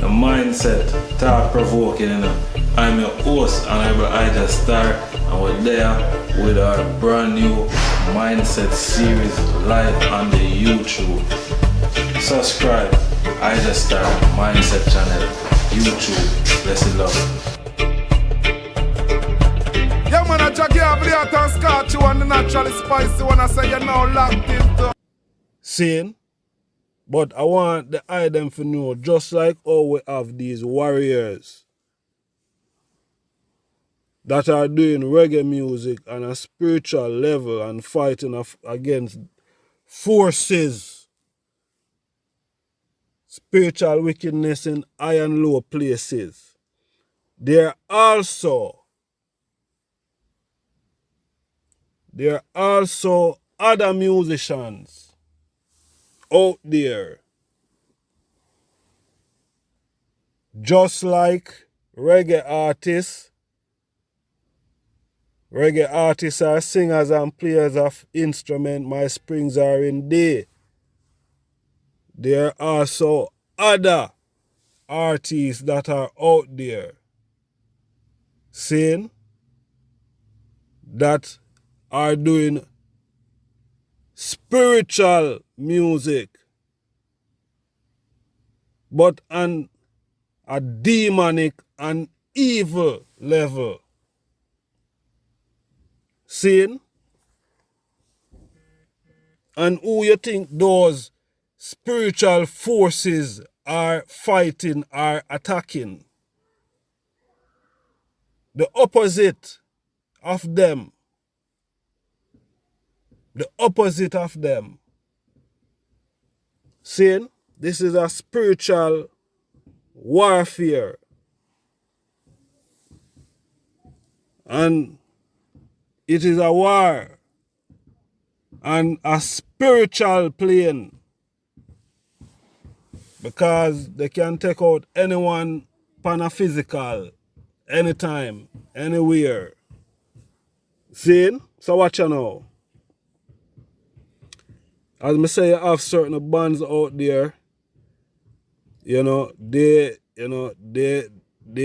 mindset, thought-provoking, you know. I'm your host, Honorable IjahStars, and we're there with our brand new mindset series live on the YouTube. Subscribe, IjahStars Mindset channel, YouTube. Blessed love. Yeah, man, I just give the hot and scotch you and the naturally spicy one. I say you're now locked into. Saying, but I want the item to know, just like how we have these warriors that are doing reggae music on a spiritual level and fighting against forces, spiritual wickedness in high and low places. There are also other musicians out there, just like reggae artists. Reggae artists are singers and players of instrument. My springs are in day. There are also other artists that are out there saying that are doing spiritual music, but on a demonic and evil level. Saying, and who you think those spiritual forces are fighting, are attacking? The opposite of them. The opposite of them. Saying, this is a spiritual warfare. And it is a war on a spiritual plane, because they can take out anyone on a physical, anytime, anywhere. See? So watch you now. As I say, you have certain bands out there, they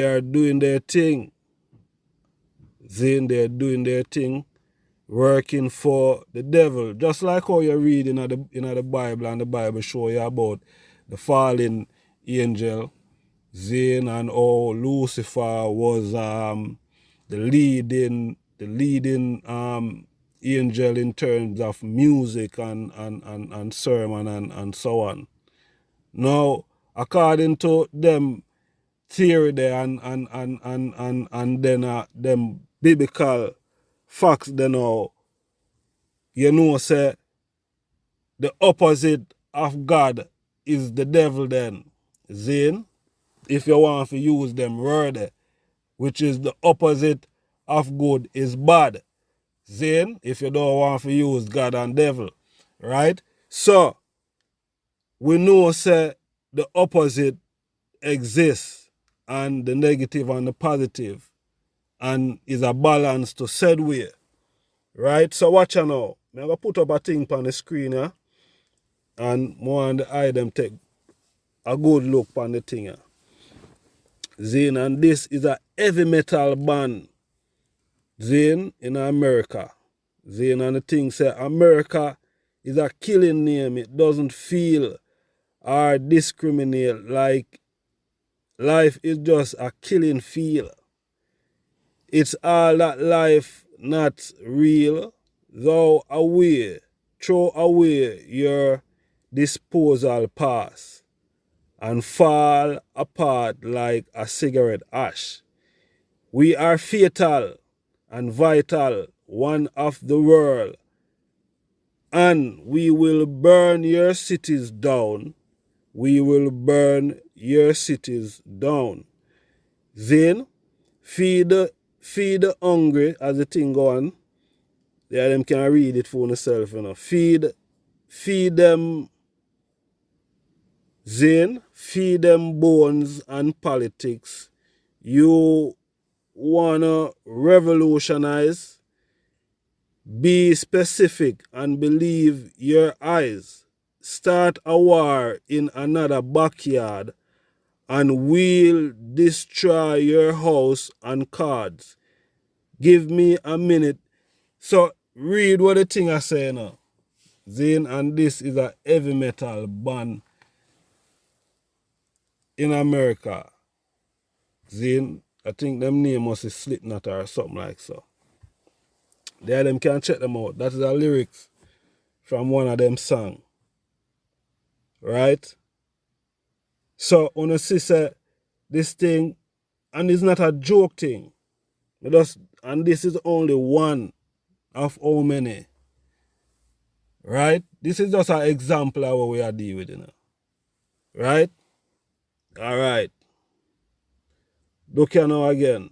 are doing their thing. They're doing their thing, working for the devil. Just like how you read in the Bible, and the Bible show you about the fallen angel, Zane, and how Lucifer was the leading angel in terms of music and sermon and so on. Now, according to them theory there and then them biblical facts, then say the opposite of God is the devil then. Zane, if you want to use them word, which is the opposite of good is bad. Zane, if you don't want to use God and devil. Right? So, we know say the opposite exists, and the negative and the positive, and is a balance to said way. Right? So watch you now. I'm going to put up a thing on the screen here, and more on the item take a good look on the thing here. Zane, and this is a heavy metal band, Zane, in America. Zane, and the thing say America is a killing name. It doesn't feel or discriminate, like life is just a killing feel. It's all that life not real. Throw away your disposal pass and fall apart like a cigarette ash. We are fatal and vital, one of the world, and we will burn your cities down. We will burn your cities down. Then feed the hungry, as the thing go on. Yeah, them can read it for themselves, Feed them, Then feed them bones and politics. You wanna revolutionize? Be specific and believe your eyes. Start a war in another backyard and we'll destroy your house and cards. Give me a minute. So read what the thing I say now. Zane, and this is a heavy metal band in America. Zane, I think them name must be Slipknot or something like so. There them can check them out. That is a lyrics from one of them song. Right? So on a sister, this thing, and it's not a joke thing. And this is only one of how many. Right? This is just an example of what we are dealing with, you know. Right? Alright. Look here now again.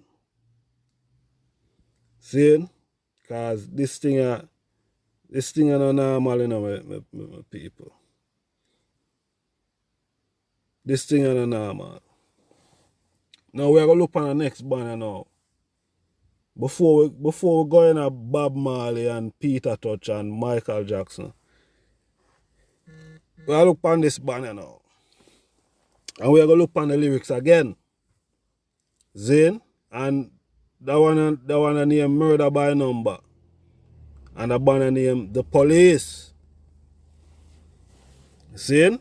See? Cause this thing is not normal, you know, my people. This thing is not normal. Now we're gonna look on the next banner now. Before we go in a Bob Marley and pt2 and Michael Jackson, we'll look on this banner now. And we're gonna look on the lyrics again. Zane, and that one name Murder by Number. And the banner name The Police. See?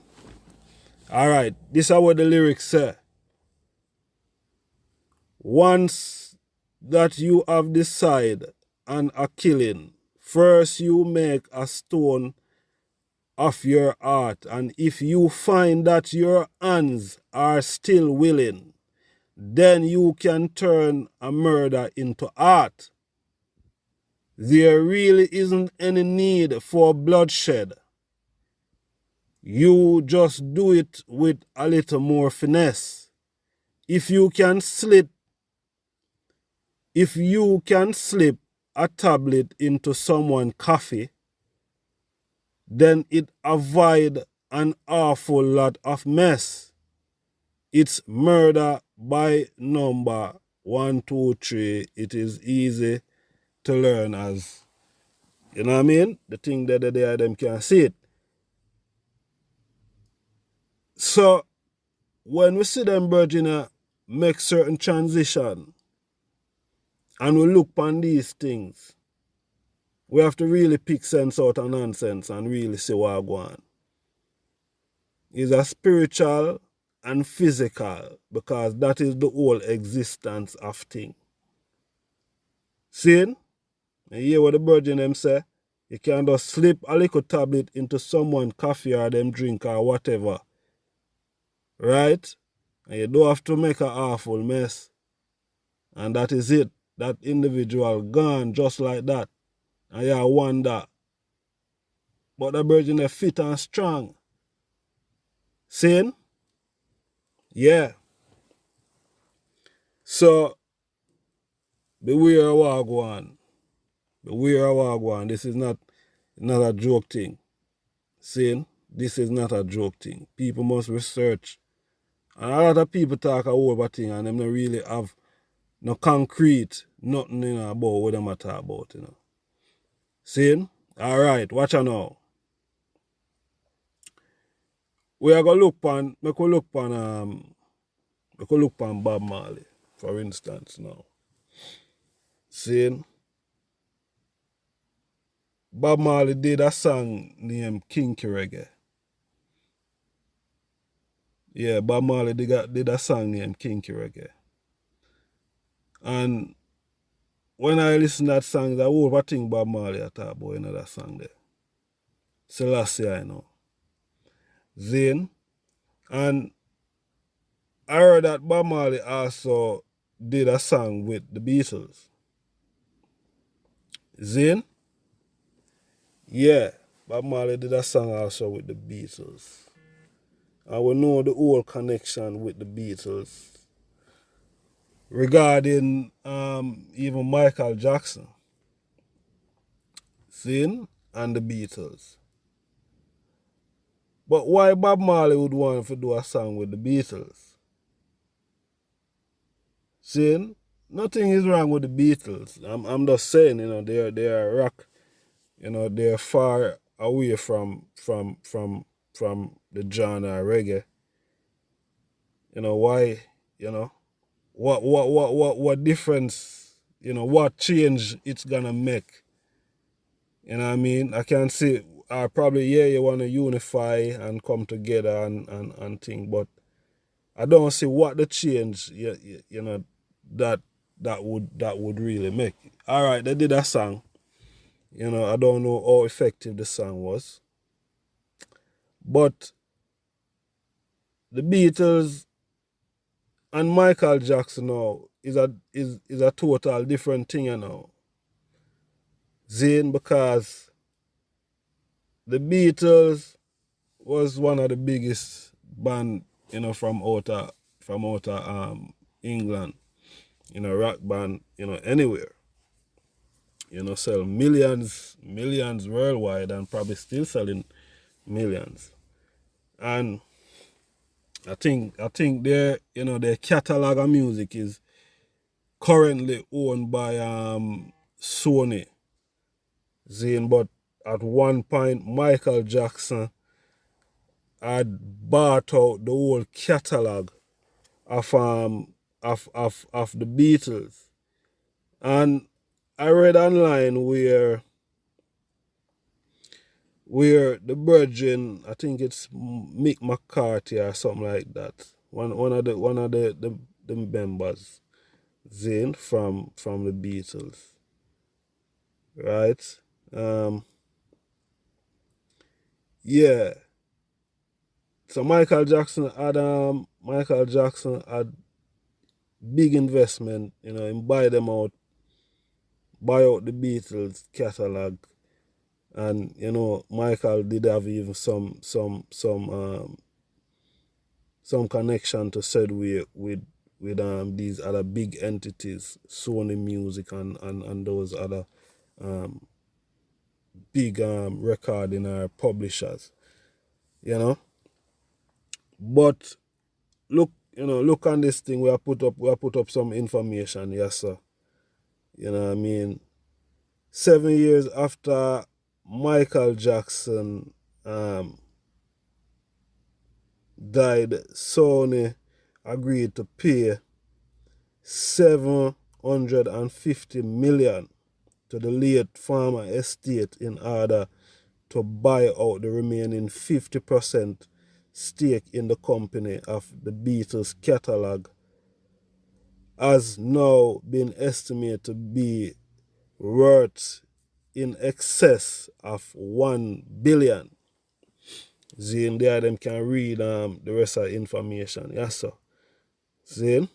Alright, this is what the lyrics say. Once that you have decided on a killing, first you make a stone of your heart, and if you find that your hands are still willing, then you can turn a murder into art. There really isn't any need for bloodshed. You just do it with a little more finesse. If you can slip a tablet into someone's coffee, then it avoid an awful lot of mess. It's murder by number 1, 2, 3. It is easy to learn as, you know what I mean? The thing that them can see it. So when we see them Virginia make certain transition and we look on these things, we have to really pick sense out of nonsense and really see what going on. It's a spiritual and physical, because that is the whole existence of thing. See? You hear what the virgin them say? You can just slip a little tablet into someone's coffee or them drink or whatever. Right? And you don't have to make an awful mess. And that is it. That individual gone just like that. And you wonder. But the virgin is fit and strong. See? Yeah. So, beware of what go on. Beware of what go on. This is not a joke thing. See? This is not a joke thing. People must research. And a lot of people talk over thing and them don't really have no concrete, nothing, you know, about what them talk about, you know. See? Alright, watch out now. We are gonna look on Bob Marley, for instance now. See? Bob Marley did a song named Kinky Reggae. Yeah, Bob Marley did a song named Kinky Reggae. And when I listen to that song, I overthink Bob Marley I talk about another song there. Selassie, I know. Zane. And I heard that Bob Marley also did a song with the Beatles. Zane? Yeah, Bob Marley did a song also with the Beatles. And we know the whole connection with the Beatles regarding even Michael Jackson. See? And the Beatles. But why Bob Marley would want to do a song with the Beatles? See? Nothing is wrong with the Beatles. I'm just saying, you know, they are rock, you know, they're far away from the genre of reggae. why, what difference, what change it's gonna make. You know what I mean? I can see, probably, yeah, you want to unify and come together and think, but I don't see what the change, that would really make. All right, they did a song. I don't know how effective the song was, but the Beatles and Michael Jackson now is a total different thing, Zane, because the Beatles was one of the biggest band, from outer England, rock band, anywhere. Sell millions worldwide and probably still selling millions. And I think their catalog of music is currently owned by Sony. Zane, but at one point Michael Jackson had bought out the whole catalog of the Beatles. And I read online where the Virgin, I think it's Mick McCarthy or something like that, one of the members, Zane, from the Beatles, right? Yeah. So Michael Jackson had big investment, in buy out the Beatles catalog. And Michael did have even some connection to said with these other big entities, Sony Music and those other big recording publishers, But look on this thing. We have put up some information, yes sir. You know what I mean? 7 years after Michael Jackson died, Sony agreed to pay $750 million to the late farmer estate in order to buy out the remaining 50% stake in the company of the Beatles catalog, has now been estimated to be worth in excess of $1 billion. Zane, there them can read the rest of the information. Yes, sir. Zane,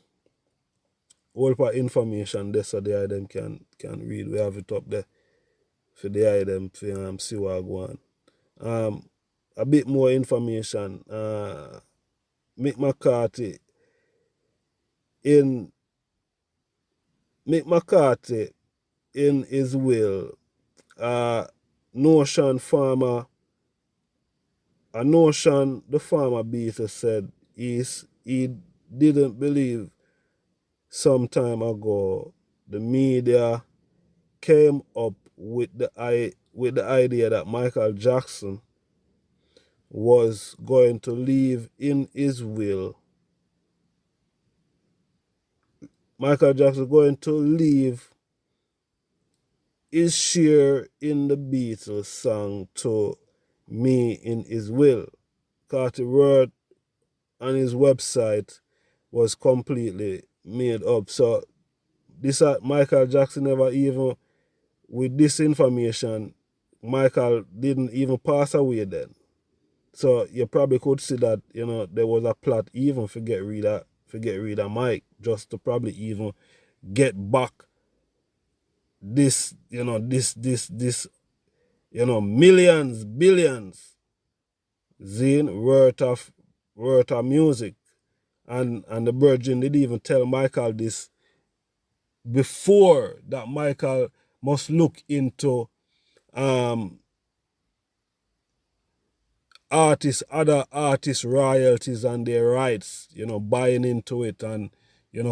all part information there, so there them can read. We have it up there for the them to see what go on. A bit more information. Mick McCarthy in his will, the farmer Beatles said he didn't believe some time ago the media came up with the idea that Michael Jackson was going to leave in his will. Michael Jackson going to leave his share in the Beatles song to me in his will. Because the word on his website was completely made up. So this Michael Jackson never even, with this information, Michael didn't even pass away then. So you probably could see that, there was a plot even to get rid of Mike, just to probably even get back this, millions, billions, Zane, worth of music. And the Virgin didn't even tell Michael this before, that Michael must look into other artists' royalties and their rights, buying into it. And,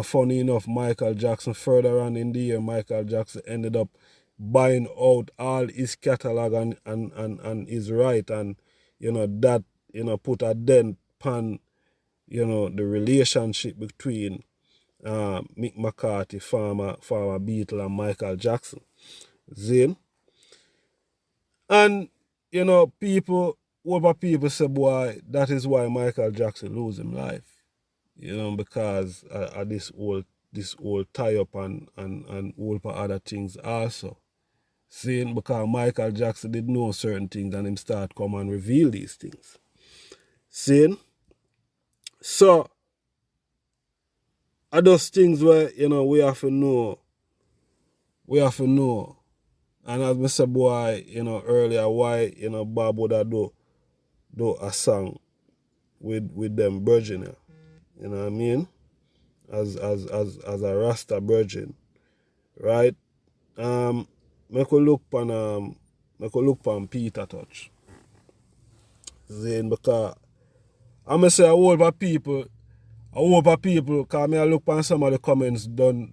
funny enough, Michael Jackson, further on in the year, Michael Jackson ended up buying out all his catalog and his right. And, that, put a dent upon, you know, the relationship between Mick McCarthy, former Beatle, and Michael Jackson. Zane. And, you know, people say, boy, that is why Michael Jackson lose his life. You know, because of this whole tie-up and whole for other things also. Saying because Michael Jackson did know certain things and him start come and reveal these things. Saying, so are those things where, you know, we have to know. And as I said, boy, you know, earlier, why, you know, Bob would have do a song with them virgin, you know what I mean? As a Rasta virgin, right? Make a look on Peter Touch. Zane, because I'm say a whole lot of people, cause me I look on some of the comments done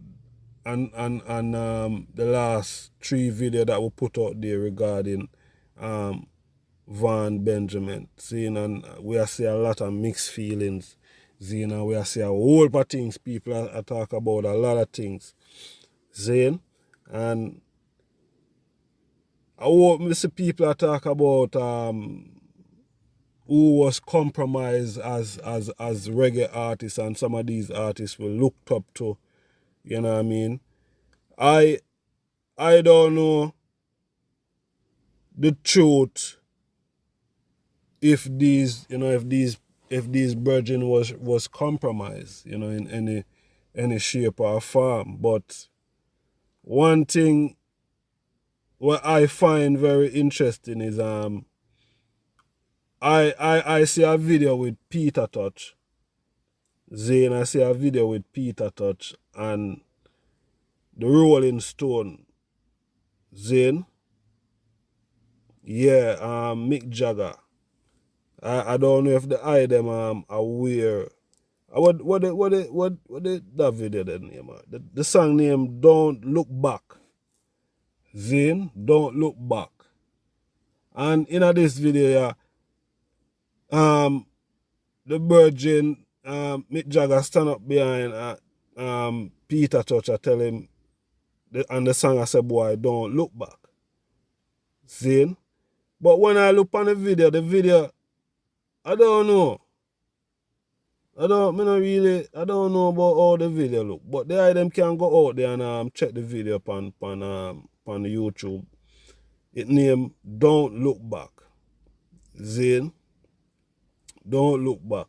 and the last 3 videos that we put out there regarding Vaughan Benjamin. Seeing, and we are see a lot of mixed feelings. Seeing, and we are see a whole lot of things people are talk about, a lot of things. Seeing, and I hope see people are talk about who was compromised as reggae artists, and some of these artists were looked up to. You know what I mean? I don't know the truth if these virgin was compromised, you know, in any shape or form. But one thing what I find very interesting is I see a video with Peter Touch. Zane, I see a video with Peter Touch and the Rolling Stone. Zane. Yeah, Mick Jagger. I don't know if the eye them aware. What that video then name? The song name Don't Look Back. Zane, Don't Look Back. And in this video, the virgin Mick Jagger stand up behind Peter Touch. I tell him, and the song I say, boy, don't look back. Zane. But when I look on the video, I don't know. I don't know about how the video look. But the item can go out there and check the video upon YouTube. It named Don't Look Back. Zane. Don't Look Back.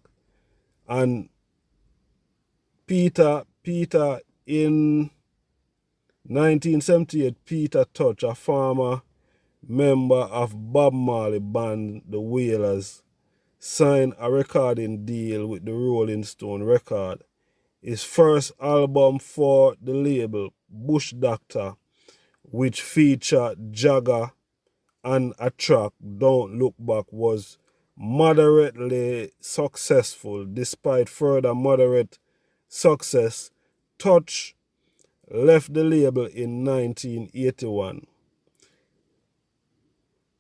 And Peter in 1978, Peter Touch, a former member of Bob Marley band The Wailers, signed a recording deal with the Rolling Stone Record. His first album for the label, Bush Doctor, which featured Jagger and a track, Don't Look Back, was moderately successful. Despite further moderate success, Touch left the label in 1981,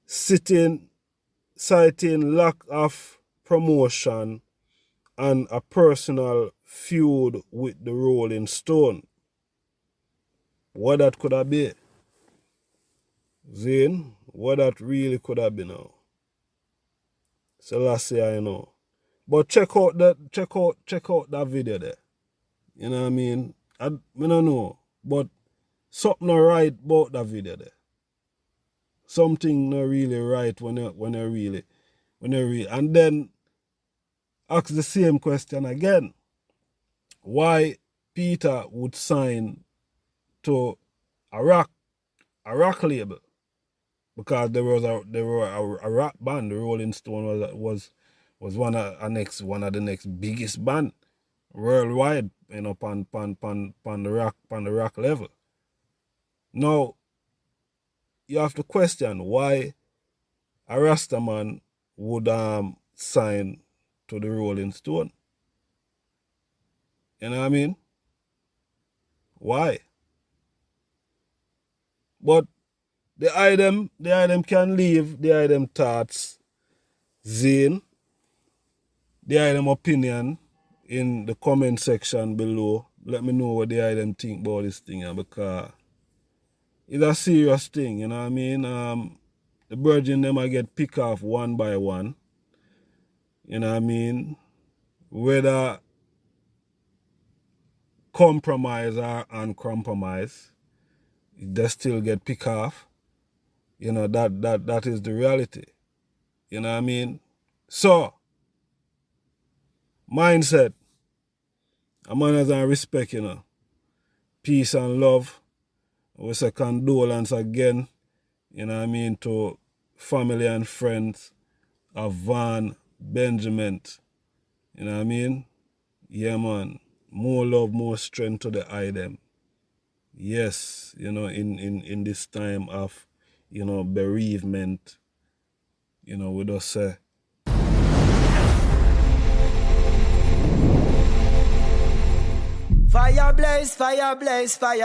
citing lack of promotion and a personal feud with the Rolling Stone. What that could have been? Zane, what that really could have been now. So last year I know. But check out that video there. You know what I mean? I don't know. But something not right about that video there. Something not really right when you really. And then ask the same question again. Why Peter would sign to a rock label? Because there were a rock band. The Rolling Stone was one of the next biggest band worldwide, you know, pan the rock level. Now you have to question why a Rastaman would sign to the Rolling Stone. You know what I mean? Why? But the item can leave the item thoughts, Zane, the item opinion, in the comment section below. Let me know what the eye them think about this thing, because it's a serious thing, you know what I mean? The virgin them I get pick off one by one. You know what I mean? Whether compromise or uncompromise, they still get pick off. You know, that is the reality. You know what I mean? So, mindset, manners and respect, you know. Peace and love. We say condolence again, you know what I mean, to family and friends of Vaughan, Benjamin. You know what I mean? Yeah, man. More love, more strength to the eye them. Yes, you know, in this time of, you know, bereavement, you know, we just say, fire blaze, fire blaze, fire.